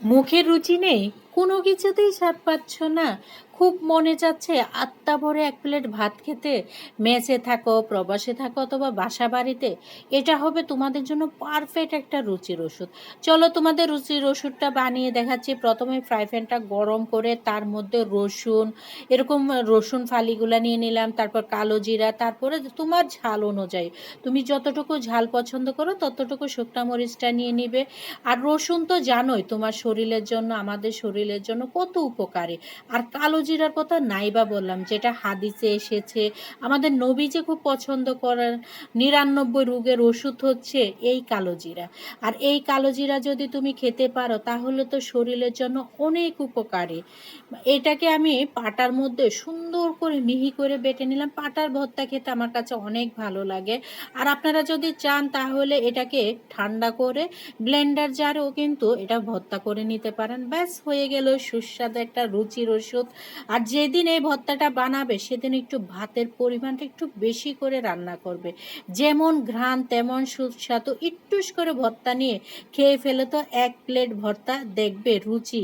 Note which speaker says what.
Speaker 1: মুখের রুচি নেই, কোনো কিছুতেই স্বাদ পাচ্ছ না, খুব মনে চাচ্ছে আত্মা ভরে এক প্লেট ভাত খেতে, মেসে থাকো, প্রবাসে থাকো অথবা বাসা বাড়িতে, এটা হবে তোমাদের জন্য পারফেক্ট একটা রুচির ওষুধ। চলো তোমাদের রুচির ওষুধটা বানিয়ে দেখাচ্ছি। প্রথমে ফ্রাই প্যানটা গরম করে তার মধ্যে রসুন, এরকম রসুন ফালিগুলা নিয়ে নিলাম, তারপর কালো জিরা, তারপরে তোমার ঝাল অনুযায়ী তুমি যতটুকু ঝাল পছন্দ করো ততটুকু শুকনা মরিচটা নিয়ে নিবে। আর রসুন তো জানোই তোমার শরীরের জন্য, আমাদের শরীরের জন্য কত উপকারী। আর কালো জিরার কথা নাইবা বললাম, যেটা হাদিসে এসেছে, আমাদের নবী যে খুব পছন্দ করেন, 99 রোগের ওষুধ হচ্ছে এই কালো জিরা। আর এই কালো জিরা যদি তুমি খেতে পারো তাহলে তো শরীরের জন্য অনেক উপকারী। এটাকে আমি পাটার মধ্যে সুন্দর করে মিহি করে বেটে নিলাম। পাটার ভর্তা খেতে আমার কাছে অনেক ভালো লাগে। আর আপনারা যদি চান তাহলে এটাকে ঠান্ডা করে ব্লেন্ডার জারেও কিন্তু এটা ভর্তা করে নিতে পারেন। ব্যাস হয়ে গেল সুস্বাদু একটা রুচির ওষুধ। আর যেদিন এই ভর্তাটা বানাবে সেদিন একটু ভাতের পরিমাণটা একটু বেশি করে রান্না করবে। যেমন ঘ্রাণ তেমন সুস্বাদু। একটুস করে ভর্তা নিয়ে খেয়ে ফেলে তো এক প্লেট ভর্তা, দেখবে রুচি